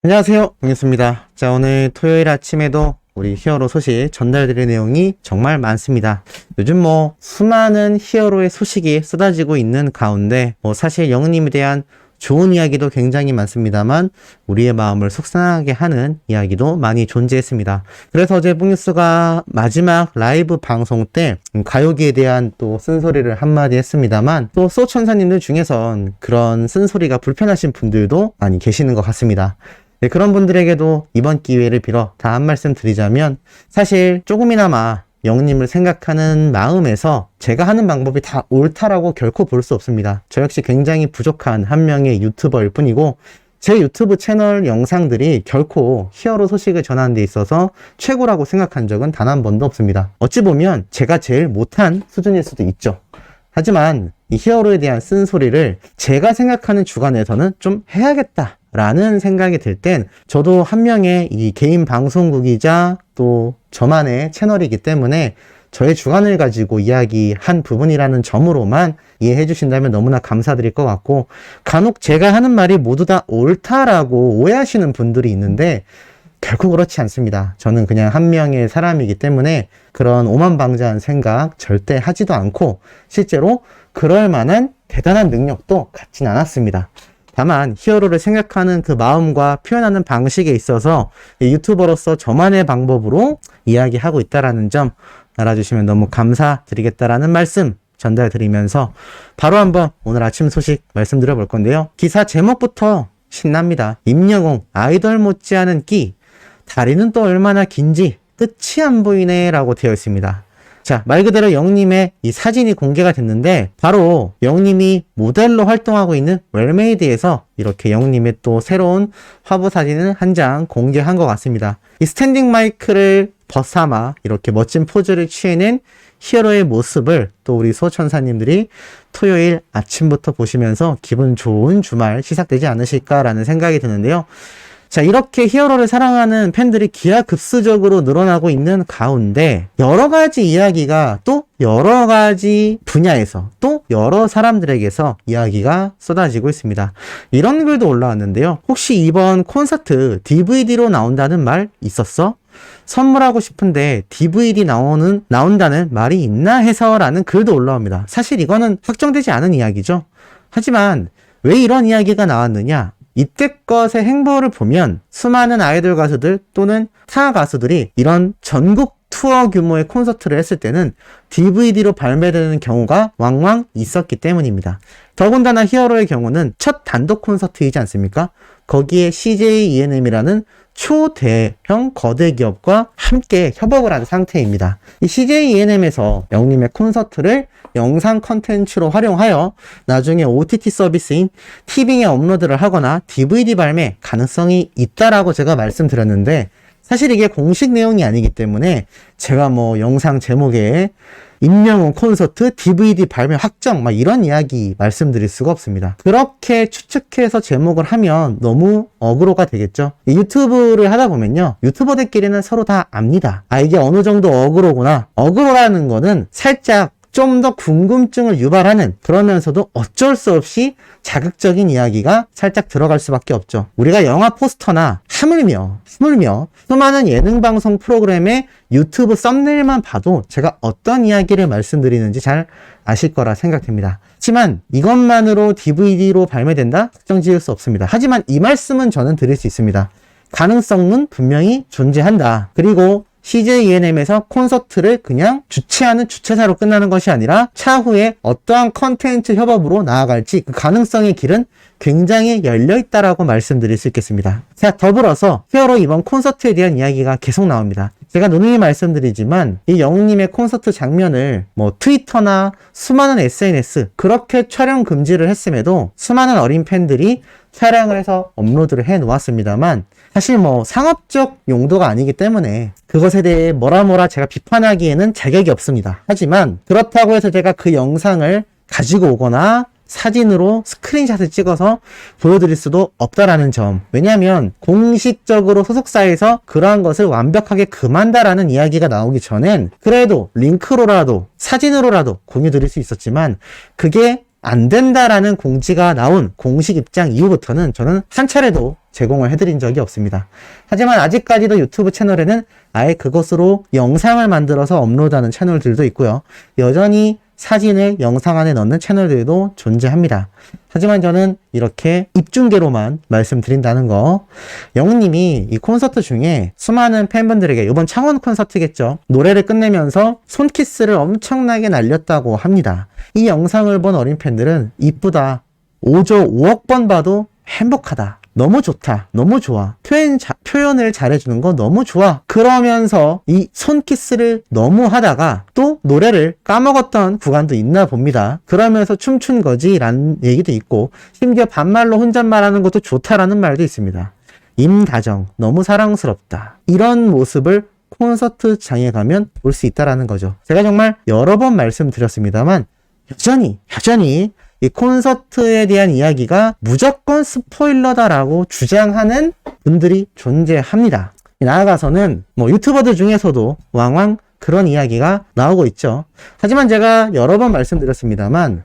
안녕하세요, 동현수입니다. 자, 오늘 토요일 아침에도 우리 히어로 소식 전달드릴 내용이 정말 많습니다. 요즘 수많은 히어로의 소식이 쏟아지고 있는 가운데 사실 영웅님에 대한 좋은 이야기도 굉장히 많습니다만 우리의 마음을 속상하게 하는 이야기도 많이 존재했습니다. 그래서 어제 뽕뉴스가 마지막 라이브 방송 때 가요계에 대한 또 쓴소리를 한마디 했습니다만 또 소천사님들 중에선 그런 쓴소리가 불편하신 분들도 많이 계시는 것 같습니다. 네, 그런 분들에게도 이번 기회를 빌어 다 한 말씀 드리자면 사실 조금이나마 영님을 생각하는 마음에서 제가 하는 방법이 다 옳다라고 결코 볼 수 없습니다. 저 역시 굉장히 부족한 한 명의 유튜버일 뿐이고 제 유튜브 채널 영상들이 결코 히어로 소식을 전하는 데 있어서 최고라고 생각한 적은 단 한 번도 없습니다. 어찌 보면 제가 제일 못한 수준일 수도 있죠. 하지만 이 히어로에 대한 쓴소리를 제가 생각하는 주관에서는 좀 해야겠다 라는 생각이 들 땐 저도 한 명의 이 개인 방송국이자 또 저만의 채널이기 때문에 저의 주관을 가지고 이야기한 부분이라는 점으로만 이해해 주신다면 너무나 감사드릴 것 같고, 간혹 제가 하는 말이 모두 다 옳다라고 오해하시는 분들이 있는데 결코 그렇지 않습니다. 저는 그냥 한 명의 사람이기 때문에 그런 오만방자한 생각 절대 하지도 않고 실제로 그럴 만한 대단한 능력도 갖진 않았습니다. 다만 히어로를 생각하는 그 마음과 표현하는 방식에 있어서 유튜버로서 저만의 방법으로 이야기하고 있다라는 점 알아주시면 너무 감사드리겠다라는 말씀 전달드리면서 바로 한번 오늘 아침 소식 말씀드려 볼 건데요. 기사 제목부터 신납니다. 임영웅 아이돌 못지않은 끼, 다리는 또 얼마나 긴지 끝이 안 보이네 라고 되어 있습니다. 자, 말 그대로 영님의 이 사진이 공개가 됐는데 바로 영님이 모델로 활동하고 있는 웰메이드에서 이렇게 영님의 또 새로운 화보 사진을 한 장 공개한 것 같습니다. 이 스탠딩 마이크를 벗삼아 이렇게 멋진 포즈를 취해낸 히어로의 모습을 또 우리 소천사님들이 토요일 아침부터 보시면서 기분 좋은 주말 시작되지 않으실까라는 생각이 드는데요. 자, 이렇게 히어로를 사랑하는 팬들이 기하급수적으로 늘어나고 있는 가운데 여러 가지 이야기가 또 여러 가지 분야에서 또 여러 사람들에게서 이야기가 쏟아지고 있습니다. 이런 글도 올라왔는데요. 혹시 이번 콘서트 DVD로 나온다는 말 있었어? 선물하고 싶은데 DVD 나온다는 말이 있나 해서라는 글도 올라옵니다. 사실 이거는 확정되지 않은 이야기죠. 하지만 왜 이런 이야기가 나왔느냐? 이때껏의 행보를 보면 수많은 아이돌 가수들 또는 타 가수들이 이런 전국 투어 규모의 콘서트를 했을 때는 DVD로 발매되는 경우가 왕왕 있었기 때문입니다. 더군다나 히어로의 경우는 첫 단독 콘서트이지 않습니까? 거기에 CJ ENM이라는 초대형 거대 기업과 함께 협업을 한 상태입니다. 이 CJ ENM에서 영님의 콘서트를 영상 컨텐츠로 활용하여 나중에 OTT 서비스인 티빙에 업로드를 하거나 DVD 발매 가능성이 있다라고 제가 말씀드렸는데 사실 이게 공식 내용이 아니기 때문에 제가 영상 제목에 임영웅 콘서트 DVD 발매 확정 이런 이야기 말씀드릴 수가 없습니다. 그렇게 추측해서 제목을 하면 너무 어그로가 되겠죠. 유튜브를 하다 보면요, 유튜버들끼리는 서로 다 압니다. 이게 어느 정도 어그로구나. 어그로라는 거는 살짝 좀 더 궁금증을 유발하는, 그러면서도 어쩔 수 없이 자극적인 이야기가 살짝 들어갈 수밖에 없죠. 우리가 영화 포스터나 하물며 수많은 예능 방송 프로그램의 유튜브 썸네일만 봐도 제가 어떤 이야기를 말씀드리는지 잘 아실 거라 생각됩니다. 하지만 이것만으로 DVD로 발매된다? 특정 지을 수 없습니다. 하지만 이 말씀은 저는 드릴 수 있습니다. 가능성은 분명히 존재한다. 그리고 CJ ENM에서 콘서트를 그냥 주최하는 주최사로 끝나는 것이 아니라 차후에 어떠한 컨텐츠 협업으로 나아갈지 그 가능성의 길은 굉장히 열려있다라고 말씀드릴 수 있겠습니다. 자, 더불어서 히어로 이번 콘서트에 대한 이야기가 계속 나옵니다. 제가 누누이 말씀드리지만 이 영웅님의 콘서트 장면을 트위터나 수많은 SNS 그렇게 촬영 금지를 했음에도 수많은 어린 팬들이 촬영을 해서 업로드를 해 놓았습니다만 사실 상업적 용도가 아니기 때문에 그것에 대해 뭐라 제가 비판하기에는 자격이 없습니다. 하지만 그렇다고 해서 제가 그 영상을 가지고 오거나 사진으로 스크린샷을 찍어서 보여드릴 수도 없다라는 점. 왜냐하면 공식적으로 소속사에서 그러한 것을 완벽하게 금한다라는 이야기가 나오기 전엔 그래도 링크로라도 사진으로라도 공유드릴 수 있었지만 그게 안 된다라는 공지가 나온 공식 입장 이후부터는 저는 한 차례도 제공을 해드린 적이 없습니다. 하지만 아직까지도 유튜브 채널에는 아예 그것으로 영상을 만들어서 업로드하는 채널들도 있고요. 여전히 사진을 영상 안에 넣는 채널들도 존재합니다. 하지만 저는 이렇게 입중계로만 말씀드린다는 거. 영우님이 이 콘서트 중에 수많은 팬분들에게, 이번 창원 콘서트겠죠, 노래를 끝내면서 손키스를 엄청나게 날렸다고 합니다. 이 영상을 본 어린 팬들은 이쁘다, 5조 5억 번 봐도 행복하다, 너무 좋다, 너무 좋아, 표현을 잘해주는 거 너무 좋아, 그러면서 이 손키스를 너무 하다가 또 노래를 까먹었던 구간도 있나 봅니다. 그러면서 춤춘 거지 라는 얘기도 있고, 심지어 반말로 혼잣말하는 것도 좋다라는 말도 있습니다. 임다정 너무 사랑스럽다, 이런 모습을 콘서트장에 가면 볼 수 있다라는 거죠. 제가 정말 여러 번 말씀드렸습니다만 여전히 이 콘서트에 대한 이야기가 무조건 스포일러다라고 주장하는 분들이 존재합니다. 나아가서는 유튜버들 중에서도 왕왕 그런 이야기가 나오고 있죠. 하지만 제가 여러 번 말씀드렸습니다만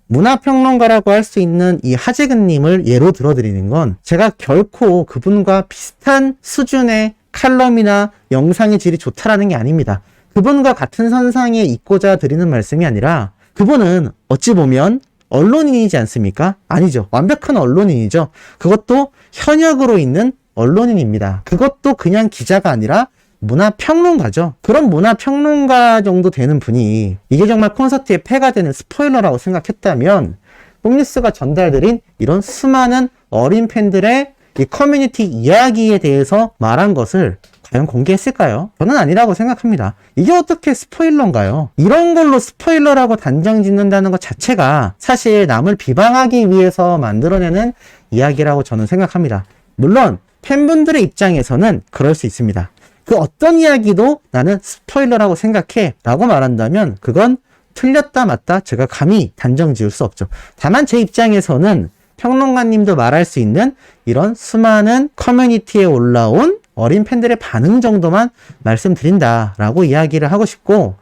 문화평론가라고 할 수 있는 이 하재근님을 예로 들어드리는 건 제가 결코 그분과 비슷한 수준의 칼럼이나 영상의 질이 좋다라는 게 아닙니다. 그분과 같은 선상에 있고자 드리는 말씀이 아니라, 그분은 어찌 보면 언론인이지 않습니까? 아니죠. 완벽한 언론인이죠. 그것도 현역으로 있는 언론인입니다. 그것도 그냥 기자가 아니라 문화평론가죠. 그런 문화평론가 정도 되는 분이 이게 정말 콘서트에 폐가 되는 스포일러라고 생각했다면 뽕뉴스가 전달드린 이런 수많은 어린 팬들의 이 커뮤니티 이야기에 대해서 말한 것을 과연 공개했을까요? 저는 아니라고 생각합니다. 이게 어떻게 스포일러인가요? 이런 걸로 스포일러라고 단정 짓는다는 것 자체가 사실 남을 비방하기 위해서 만들어내는 이야기라고 저는 생각합니다. 물론 팬분들의 입장에서는 그럴 수 있습니다. 그 어떤 이야기도 나는 스포일러라고 생각해 라고 말한다면 그건 틀렸다 맞다 제가 감히 단정 지을 수 없죠. 다만 제 입장에서는 평론가님도 말할 수 있는 이런 수많은 커뮤니티에 올라온 어린 팬들의 반응 정도만 말씀드린다라고 이야기를 하고 싶고,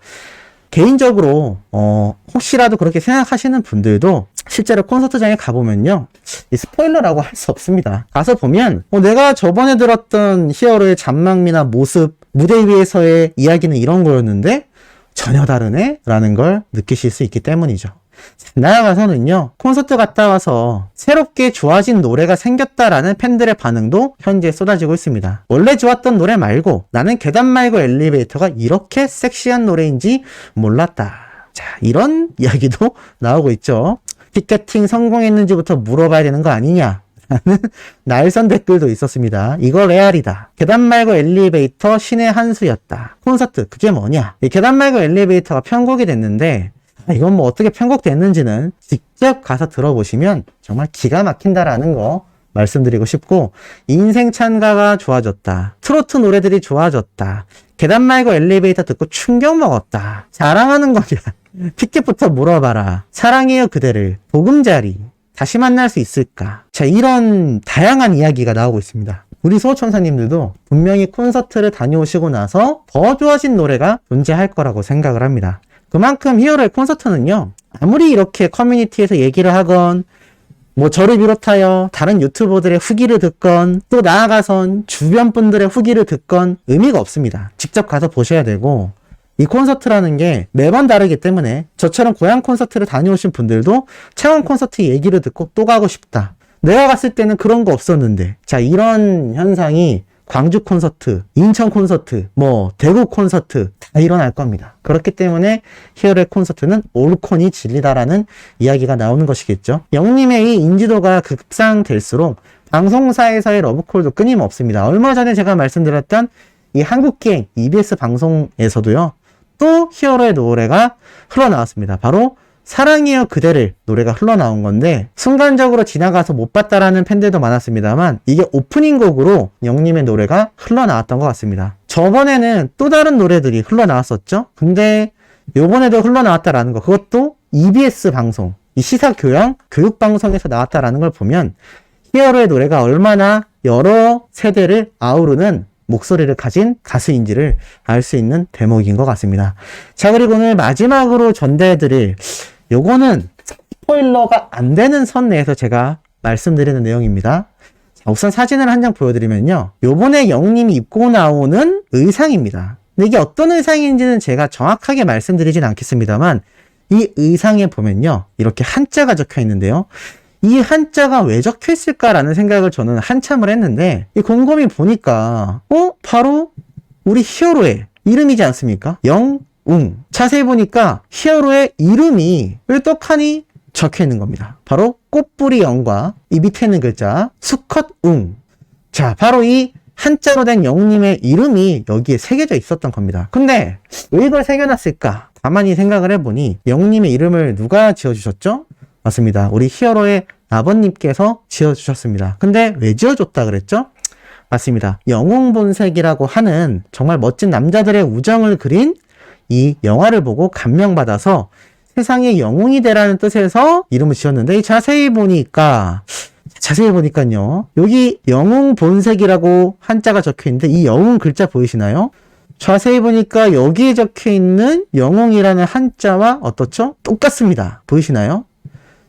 개인적으로 혹시라도 그렇게 생각하시는 분들도 실제로 콘서트장에 가보면요, 이 스포일러라고 할 수 없습니다. 가서 보면 내가 저번에 들었던 히어로의 잔망미나 모습, 무대 위에서의 이야기는 이런 거였는데 전혀 다르네? 라는 걸 느끼실 수 있기 때문이죠. 나아가서는요, 콘서트 갔다 와서 새롭게 좋아진 노래가 생겼다라는 팬들의 반응도 현재 쏟아지고 있습니다. 원래 좋았던 노래 말고 나는 계단 말고 엘리베이터가 이렇게 섹시한 노래인지 몰랐다. 자, 이런 이야기도 나오고 있죠. 티켓팅 성공했는지부터 물어봐야 되는 거 아니냐 라는 날선 댓글도 있었습니다. 이거 레알이다. 계단 말고 엘리베이터 신의 한 수였다. 콘서트 그게 뭐냐. 이 계단 말고 엘리베이터가 편곡이 됐는데 이건 어떻게 편곡됐는지는 직접 가서 들어보시면 정말 기가 막힌다라는 거 말씀드리고 싶고, 인생 찬가가 좋아졌다, 트로트 노래들이 좋아졌다, 계단 말고 엘리베이터 듣고 충격 먹었다, 자랑하는 거냐, 티켓부터 물어봐라, 사랑해요 그대를, 보금자리, 다시 만날 수 있을까. 자, 이런 다양한 이야기가 나오고 있습니다. 우리 수호천사님들도 분명히 콘서트를 다녀오시고 나서 더 좋아진 노래가 존재할 거라고 생각을 합니다. 그만큼 히어로의 콘서트는요, 아무리 이렇게 커뮤니티에서 얘기를 하건 저를 비롯하여 다른 유튜버들의 후기를 듣건 또 나아가선 주변 분들의 후기를 듣건 의미가 없습니다. 직접 가서 보셔야 되고, 이 콘서트라는 게 매번 다르기 때문에 저처럼 고향 콘서트를 다녀오신 분들도 창원 콘서트 얘기를 듣고 또 가고 싶다, 내가 갔을 때는 그런 거 없었는데, 자, 이런 현상이 광주 콘서트, 인천 콘서트, 대구 콘서트 다 일어날 겁니다. 그렇기 때문에 히어로의 콘서트는 올콘이 진리다라는 이야기가 나오는 것이겠죠. 영님의 이 인지도가 급상될수록 방송사에서의 러브콜도 끊임없습니다. 얼마 전에 제가 말씀드렸던 이 한국기행 EBS 방송에서도요, 또 히어로의 노래가 흘러나왔습니다. 바로 사랑해요 그대를 노래가 흘러나온 건데, 순간적으로 지나가서 못 봤다라는 팬들도 많았습니다만 이게 오프닝 곡으로 영님의 노래가 흘러나왔던 것 같습니다. 저번에는 또 다른 노래들이 흘러나왔었죠. 근데 요번에도 흘러나왔다라는 거, 그것도 EBS 방송, 이 시사교양 교육방송에서 나왔다라는 걸 보면 히어로의 노래가 얼마나 여러 세대를 아우르는 목소리를 가진 가수인지를 알 수 있는 대목인 것 같습니다. 자, 그리고 오늘 마지막으로 전달해드릴 요거는 스포일러가 안 되는 선 내에서 제가 말씀드리는 내용입니다. 우선 사진을 한 장 보여드리면요. 요번에 영웅님이 입고 나오는 의상입니다. 근데 이게 어떤 의상인지는 제가 정확하게 말씀드리진 않겠습니다만 이 의상에 보면요. 이렇게 한자가 적혀 있는데요. 이 한자가 왜 적혀 있을까라는 생각을 저는 한참을 했는데 곰곰이 보니까 바로 우리 히어로의 이름이지 않습니까? 영웅. 자세히 보니까 히어로의 이름이 뾰족하니 적혀 있는 겁니다. 바로 꽃뿌리 영과 이 밑에 있는 글자 수컷 웅. 자, 바로 이 한자로 된 영웅님의 이름이 여기에 새겨져 있었던 겁니다. 근데 왜 이걸 새겨놨을까? 가만히 생각을 해보니 영웅님의 이름을 누가 지어주셨죠? 맞습니다. 우리 히어로의 아버님께서 지어주셨습니다. 근데 왜 지어줬다 그랬죠? 맞습니다. 영웅본색이라고 하는 정말 멋진 남자들의 우정을 그린 이 영화를 보고 감명받아서 세상의 영웅이 되라는 뜻에서 이름을 지었는데 자세히 보니까요. 여기 영웅본색이라고 한자가 적혀 있는데 이 영웅 글자 보이시나요? 자세히 보니까 여기에 적혀 있는 영웅이라는 한자와 어떻죠? 똑같습니다. 보이시나요?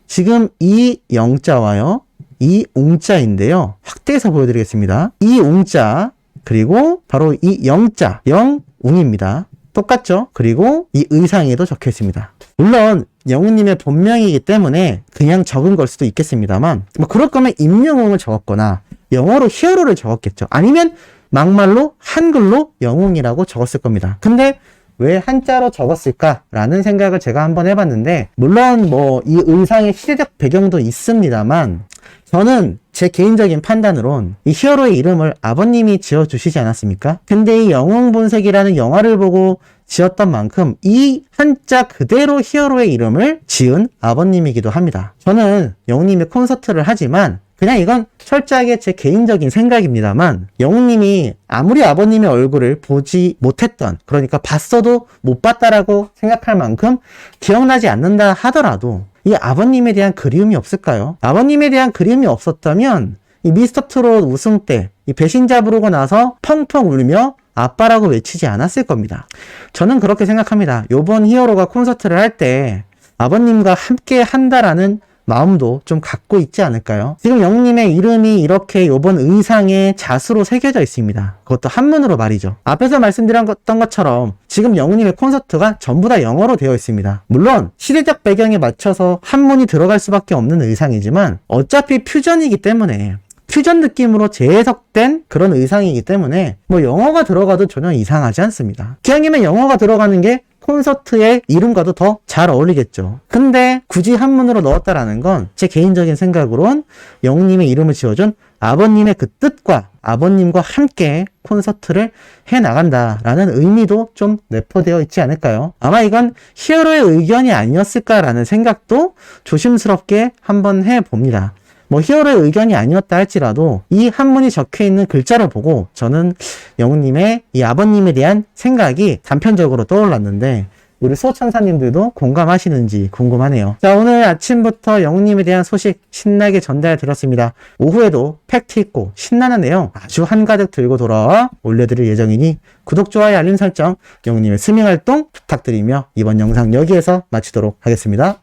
지금 이 영자와요. 이 웅자인데요. 확대해서 보여드리겠습니다. 이 웅자 그리고 바로 이 영자 영웅입니다. 똑같죠? 그리고 이 의상에도 적혀 있습니다. 물론 영웅님의 본명이기 때문에 그냥 적은 걸 수도 있겠습니다만 그럴 거면 임영웅을 적었거나 영어로 히어로를 적었겠죠. 아니면 막말로 한글로 영웅이라고 적었을 겁니다. 근데 왜 한자로 적었을까라는 생각을 제가 한번 해봤는데 물론 이 의상의 시대적 배경도 있습니다만 저는 제 개인적인 판단으론 이 히어로의 이름을 아버님이 지어주시지 않았습니까? 근데 이 영웅본색이라는 영화를 보고 지었던 만큼 이 한자 그대로 히어로의 이름을 지은 아버님이기도 합니다. 저는 영웅님의 콘서트를 하지만 그냥 이건 철저하게 제 개인적인 생각입니다만 영웅님이 아무리 아버님의 얼굴을 보지 못했던 그러니까 봤어도 못 봤다라고 생각할 만큼 기억나지 않는다 하더라도 이 아버님에 대한 그리움이 없을까요? 아버님에 대한 그리움이 없었다면 이 미스터 트롯 우승 때 이 배신자 부르고 나서 펑펑 울며 아빠라고 외치지 않았을 겁니다. 저는 그렇게 생각합니다. 요번 히어로가 콘서트를 할 때 아버님과 함께 한다라는 마음도 좀 갖고 있지 않을까요? 지금 영웅님의 이름이 이렇게 요번 의상에 자수로 새겨져 있습니다. 그것도 한문으로 말이죠. 앞에서 말씀드렸던 것처럼 지금 영웅님의 콘서트가 전부 다 영어로 되어 있습니다. 물론 시대적 배경에 맞춰서 한문이 들어갈 수밖에 없는 의상이지만 어차피 퓨전이기 때문에 퓨전 느낌으로 재해석된 그런 의상이기 때문에 영어가 들어가도 전혀 이상하지 않습니다. 기왕이면 영어가 들어가는 게 콘서트의 이름과도 더 잘 어울리겠죠. 근데 굳이 한문으로 넣었다라는 건 제 개인적인 생각으론 영웅님의 이름을 지어준 아버님의 그 뜻과 아버님과 함께 콘서트를 해나간다라는 의미도 좀 내포되어 있지 않을까요? 아마 이건 히어로의 의견이 아니었을까라는 생각도 조심스럽게 한번 해봅니다. 히어로의 의견이 아니었다 할지라도 이 한문이 적혀있는 글자를 보고 저는 영웅님의 이 아버님에 대한 생각이 단편적으로 떠올랐는데 우리 수호천사님들도 공감하시는지 궁금하네요. 자, 오늘 아침부터 영웅님에 대한 소식 신나게 전달 드렸습니다. 오후에도 팩트 있고 신나는 내용 아주 한가득 들고 돌아와 올려드릴 예정이니 구독, 좋아요, 알림 설정, 영웅님의 스밍 활동 부탁드리며 이번 영상 여기에서 마치도록 하겠습니다.